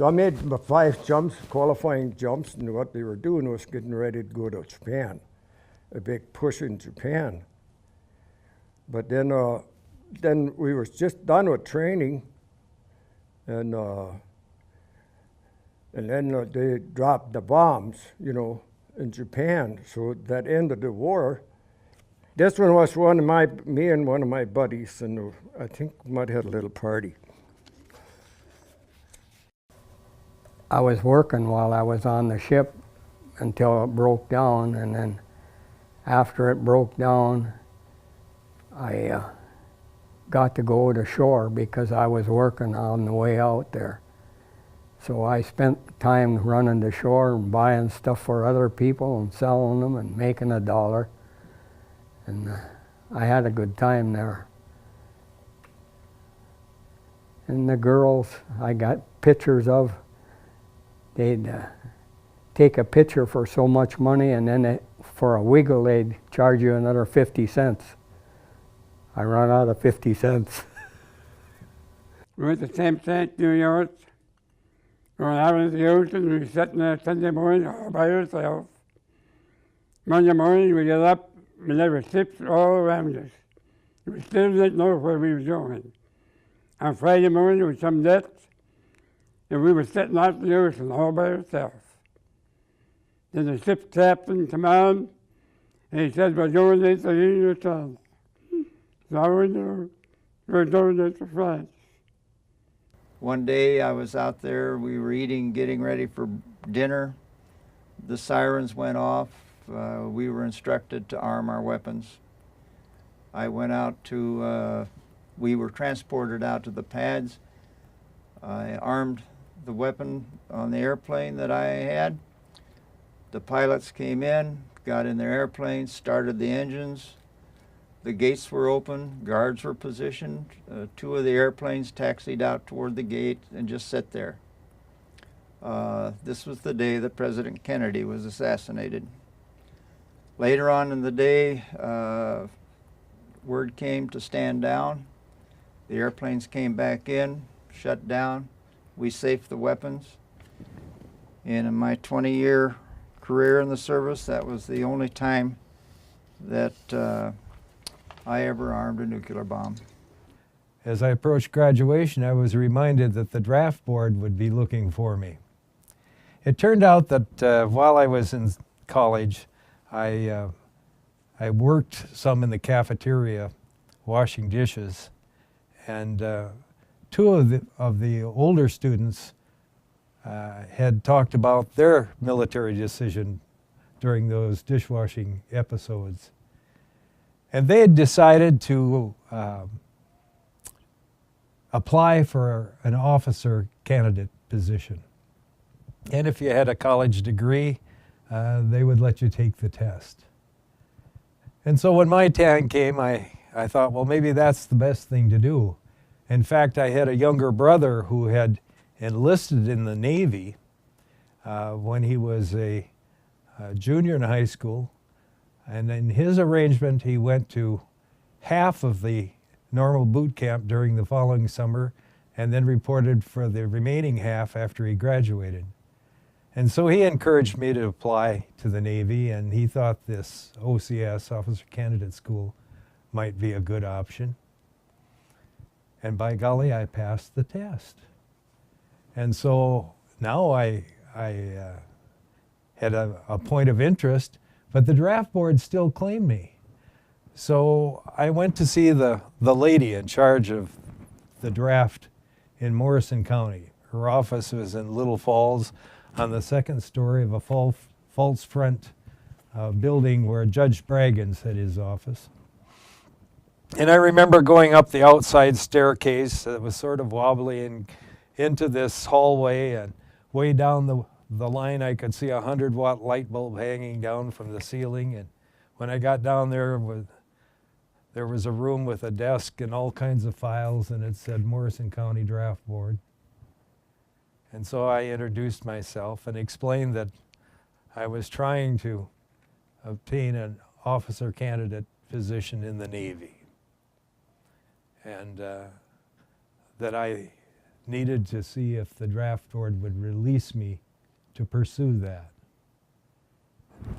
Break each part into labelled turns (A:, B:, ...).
A: So I made my 5 jumps, qualifying jumps, and what they were doing was getting ready to go to Japan, a big push in Japan. But then we were just done with training, and then they dropped the bombs, you know, in Japan. So that ended the war. This one was me and one of my buddies, and I think we might have had a little party.
B: I was working while I was on the ship until it broke down, and then after it broke down, I got to go to shore because I was working on the way out there. So I spent time running to shore and buying stuff for other people and selling them and making $1. And I had a good time there. And the girls I got pictures of, they'd take a picture for so much money, and then for a wiggle they'd charge you another 50 cents. I run out of 50 cents.
C: We went to St. New York. We were having the ocean. We were sitting there Sunday morning all by ourselves. Monday morning we get up and there were ships all around us. We still didn't know where we were going. On Friday morning there was some decks, and we were sitting out in the ocean all by ourselves. Then the ship captain came on, and he said, "We're going into Union Town." So we knew we're going into France.
D: One day I was out there, we were eating, getting ready for dinner. The sirens went off. We were instructed to arm our weapons. I went out to, we were transported out to the pads. I armed the weapon on the airplane that I had. The pilots came in, got in their airplanes, started the engines. The gates were open, guards were positioned. 2 of the airplanes taxied out toward the gate and just sat there. This was the day that President Kennedy was assassinated. Later on in the day, word came to stand down. The airplanes came back in, shut down. We safed the weapons. And in my 20-year career in the service, that was the only time that I ever armed a nuclear bomb.
E: As I approached graduation, I was reminded that the draft board would be looking for me. It turned out that while I was in college, I worked some in the cafeteria washing dishes, and 2 of the older students had talked about their military decision during those dishwashing episodes. And they had decided to apply for an officer candidate position. And if you had a college degree, they would let you take the test. And so when my time came, I thought, well, maybe that's the best thing to do. In fact, I had a younger brother who had enlisted in the Navy when he was a junior in high school. And in his arrangement, he went to half of the normal boot camp during the following summer and then reported for the remaining half after he graduated. And so he encouraged me to apply to the Navy, and he thought this OCS, Officer Candidate School, might be a good option. And by golly, I passed the test. And so now I had a point of interest, but the draft board still claimed me. So I went to see the lady in charge of the draft in Morrison County. Her office was in Little Falls on the 2nd story of a false front building where Judge Braggins had his office. And I remember going up the outside staircase that was sort of wobbly and into this hallway, and way down the line I could see a 100-watt light bulb hanging down from the ceiling. And when I got down there was a room with a desk and all kinds of files, and it said Morrison County Draft Board. And so I introduced myself and explained that I was trying to obtain an officer candidate position in the Navy, and that I needed to see if the draft board would release me to pursue that.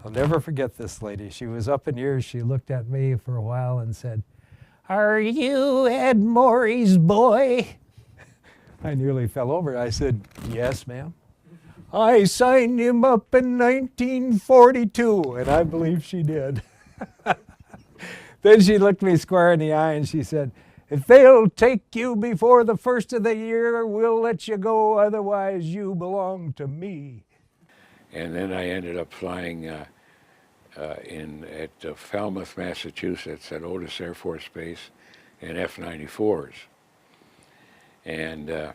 E: I'll never forget this lady. She was up in years. She looked at me for a while and said, "Are you Ed Morey's boy?" I nearly fell over. I said, "Yes, ma'am." "I signed him up in 1942, and I believe she did. Then she looked me square in the eye and she said, "If they'll take you before the first of the year, we'll let you go. Otherwise, you belong to me."
F: And then I ended up flying at Falmouth, Massachusetts at Otis Air Force Base in F-94s. And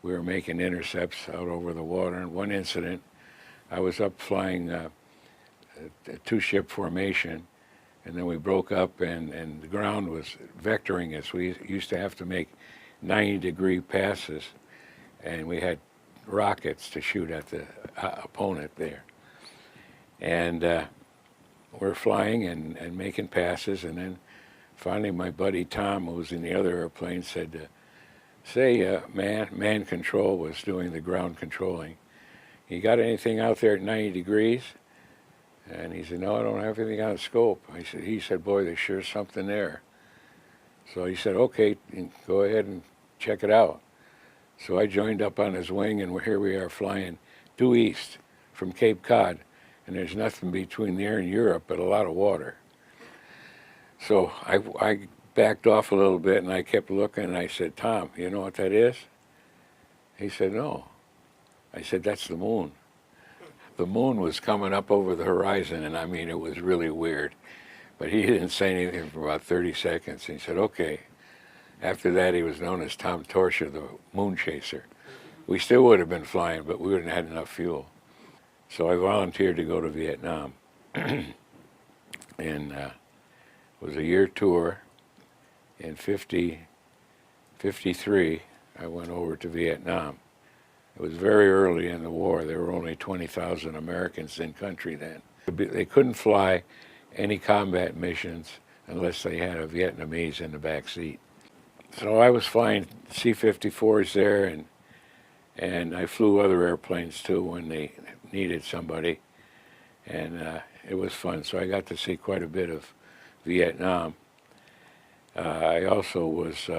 F: we were making intercepts out over the water. And one incident, I was up flying a two-ship formation, and then we broke up and the ground was vectoring us. We used to have to make 90-degree passes, and we had rockets to shoot at the opponent there. And we're flying and making passes, and then finally my buddy Tom, who was in the other airplane, said, say, man control was doing the ground controlling. "You got anything out there at 90 degrees? And he said, "No, I don't have anything on the scope." He said, "Boy, there's sure something there." So he said, "Okay, go ahead and check it out." So I joined up on his wing, and here we are flying due east from Cape Cod, and there's nothing between there and Europe but a lot of water. So I backed off a little bit, and I kept looking, and I said, "Tom, you know what that is?" He said, "No." I said, "That's the moon." The moon was coming up over the horizon, and I mean, it was really weird. But he didn't say anything for about 30 seconds. He said, "Okay." After that, he was known as Tom Torshire, the moon chaser. We still would have been flying, but we wouldn't have had enough fuel. So I volunteered to go to Vietnam. And it was a year tour. In 53, I went over to Vietnam. It was very early in the war. There were only 20,000 Americans in country then. They couldn't fly any combat missions unless they had a Vietnamese in the back seat. So I was flying C-54s there, and I flew other airplanes too when they needed somebody, and it was fun. So I got to see quite a bit of Vietnam. I also was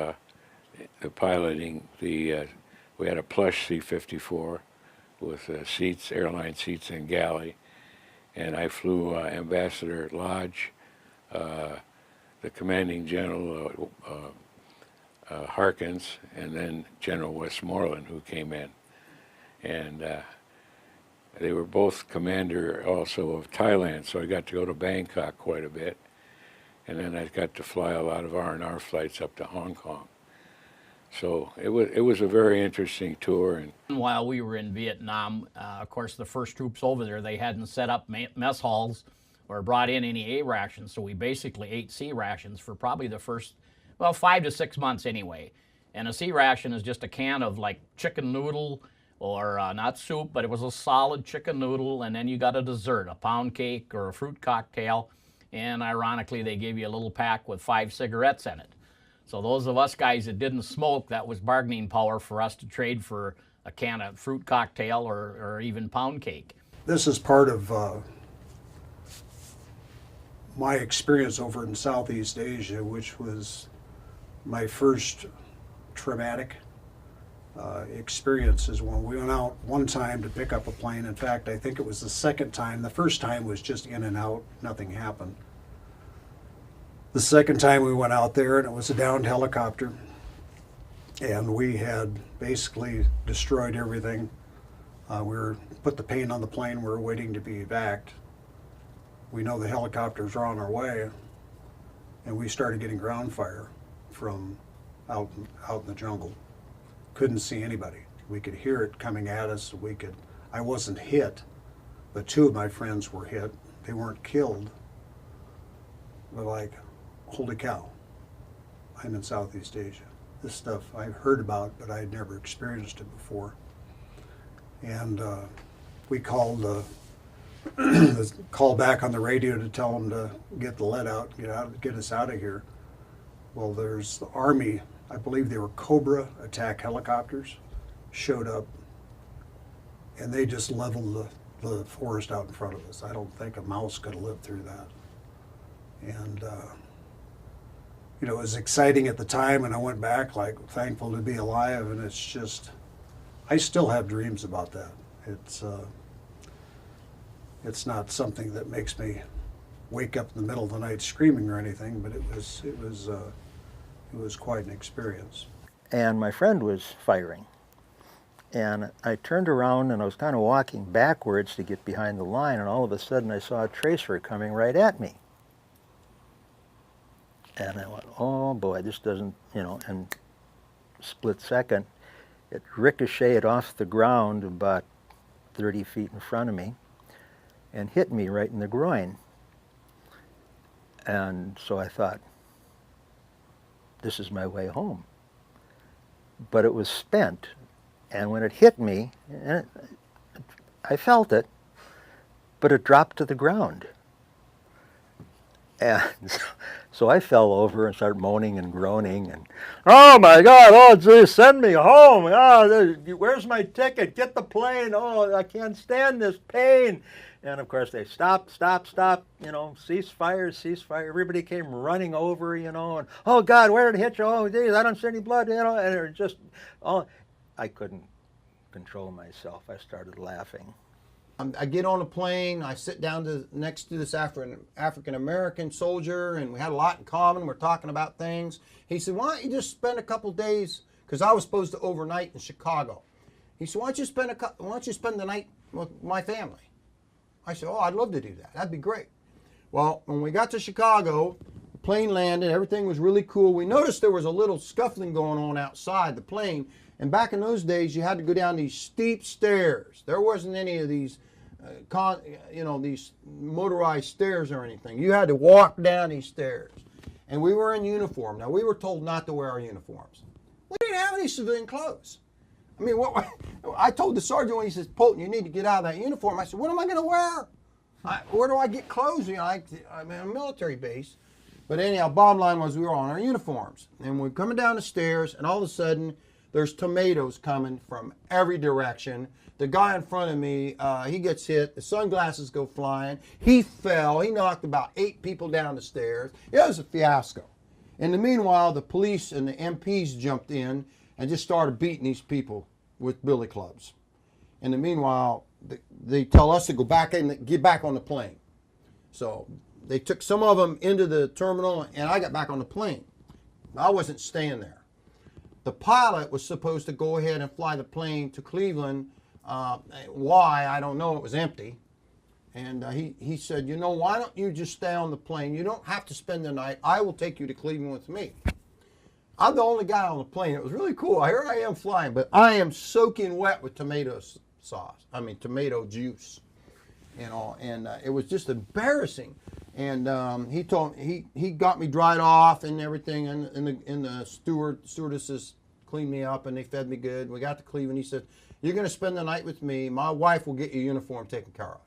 F: piloting we had a plush C-54 with seats, airline seats and galley, and I flew Ambassador Lodge, the commanding general Harkins, and then General Westmoreland, who came in. And they were both commander also of Thailand, so I got to go to Bangkok quite a bit. And then I got to fly a lot of R&R flights up to Hong Kong. So it was a very interesting tour. And
G: while we were in Vietnam, of course, the first troops over there, they hadn't set up mess halls or brought in any A rations, so we basically ate C rations for probably the first, 5 to 6 months anyway. And a C ration is just a can of like chicken noodle, or not soup, but it was a solid chicken noodle, and then you got a dessert, a pound cake or a fruit cocktail, and ironically, they gave you a little pack with 5 cigarettes in it. So those of us guys that didn't smoke, that was bargaining power for us to trade for a can of fruit cocktail or even pound cake.
H: This is part of my experience over in Southeast Asia, which was my first traumatic experiences when we went out one time to pick up a plane. In fact, I think it was the second time. The first time was just in and out, nothing happened. The second time we went out there, and it was a downed helicopter, and we had basically destroyed everything. Put the paint on the plane, we were waiting to be evac'd. We know the helicopters are on our way, and we started getting ground fire from out in the jungle. Couldn't see anybody. We could hear it coming at us. I wasn't hit, but 2 of my friends were hit. They weren't killed. But like, holy cow, I'm in Southeast Asia. This stuff I've heard about, but I'd never experienced it before. And we called call back on the radio to tell them to get the lead out, get us out of here. Well, there's the Army I believe they were Cobra attack helicopters, showed up, and they just leveled the forest out in front of us. I don't think a mouse could have lived through that. And, you know, it was exciting at the time, and I went back, like, thankful to be alive, and it's just, I still have dreams about that. It's not something that makes me wake up in the middle of the night screaming or anything, but it was quite an experience.
D: And my friend was firing. And I turned around and I was kind of walking backwards to get behind the line, and all of a sudden I saw a tracer coming right at me. And I went, oh boy, this doesn't, you know, and split second, it ricocheted off the ground about 30 feet in front of me and hit me right in the groin. And so I thought, this is my way home. But it was spent. And when it hit me, I felt it, but it dropped to the ground. And so I fell over and started moaning and groaning and, oh my God, oh geez, send me home. Oh, where's my ticket? Get the plane. Oh, I can't stand this pain. And of course they stop, you know, cease fire. Everybody came running over, you know, and, oh God, where did it hit you? Oh geez, I don't see any blood, you know, and it was just, oh, I couldn't control myself. I started laughing.
I: I get on a plane, I sit down next to this African-American soldier, and we had a lot in common. We're talking about things. He said, why don't you just spend a couple days, because I was supposed to overnight in Chicago. He said, why don't you spend the night with my family? I said, oh, I'd love to do that. That'd be great. Well, when we got to Chicago, the plane landed, everything was really cool. We noticed there was a little scuffling going on outside the plane, and back in those days, you had to go down these steep stairs. There wasn't any of these these motorized stairs or anything. You had to walk down these stairs. And we were in uniform. Now, we were told not to wear our uniforms. We didn't have any civilian clothes. I mean, I told the sergeant when he says, Polton, you need to get out of that uniform. I said, what am I going to wear? Where do I get clothes? You know, I'm in a military base. But anyhow, bottom line was we were on our uniforms. And we're coming down the stairs, and all of a sudden, there's tomatoes coming from every direction. The guy in front of me, he gets hit. The sunglasses go flying. He fell. He knocked about 8 people down the stairs. It was a fiasco. In the meanwhile, the police and the MPs jumped in and just started beating these people with billy clubs. In the meanwhile, they tell us to go back and get back on the plane. So they took some of them into the terminal, and I got back on the plane. I wasn't staying there. The pilot was supposed to go ahead and fly the plane to Cleveland. Why, I don't know, it was empty. And he said, you know, why don't you just stay on the plane? You don't have to spend the night. I will take you to Cleveland with me. I'm the only guy on the plane. It was really cool. Here I am flying, but I am soaking wet with tomato juice. You know, and it was just embarrassing. And he got me dried off and everything, and the stewardesses cleaned me up and they fed me good. We got to Cleveland. He said, you're going to spend the night with me. My wife will get your uniform taken care of.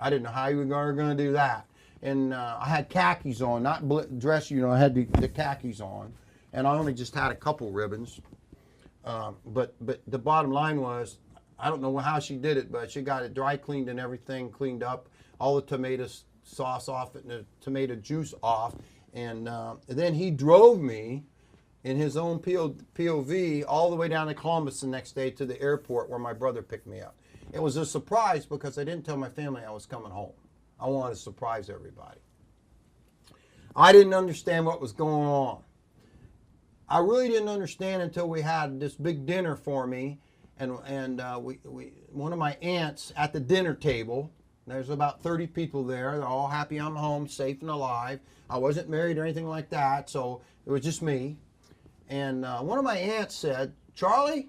I: I didn't know how you were going to do that. And I had khakis on, not dress, you know, I had the khakis on. And I only just had a couple ribbons. But the bottom line was, I don't know how she did it, but she got it dry cleaned and everything cleaned up, all the tomato sauce off and the tomato juice off. And then he drove me in his own POV all the way down to Columbus the next day to the airport where my brother picked me up. It was a surprise because I didn't tell my family I was coming home. I wanted to surprise everybody. I didn't understand what was going on. I really didn't understand until we had this big dinner for me, and one of my aunts at the dinner table. There's about 30 people there. They're all happy I'm home, safe and alive. I wasn't married or anything like that, so it was just me. And one of my aunts said, Charlie,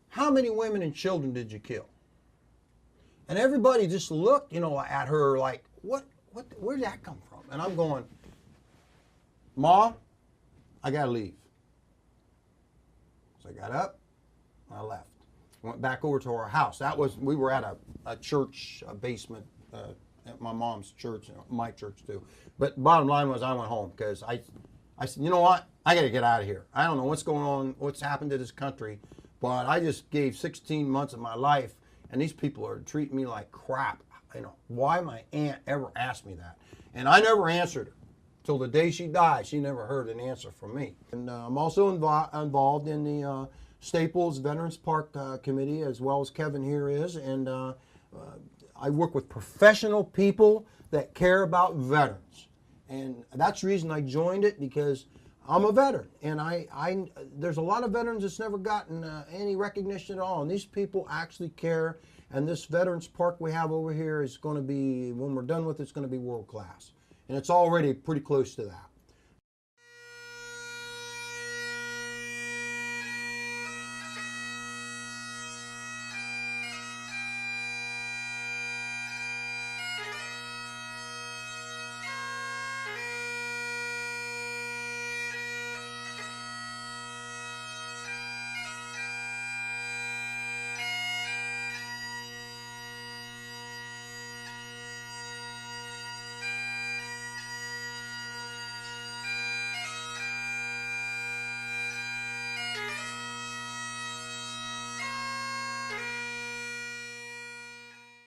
I: how many women and children did you kill? And everybody just looked, you know, at her like, where did that come from? And I'm going, Ma, I gotta leave. So I got up, I left. Went back over to our house. We were at a church, a basement at my mom's church, my church too. But bottom line was I went home because I said, you know what? I got to get out of here. I don't know what's going on, what's happened to this country, but I just gave 16 months of my life, and these people are treating me like crap. You know, why my aunt ever asked me that? And I never answered her. Till the day she died, she never heard an answer from me. And I'm also involved in the Staples Veterans Park Committee, as well as Kevin here is, and I work with professional people that care about veterans. And that's the reason I joined it, because I'm a veteran, and there's a lot of veterans that's never gotten any recognition at all, and these people actually care. And this Veterans Park we have over here is going to be, when we're done with it, it's going to be world class, and it's already pretty close to that.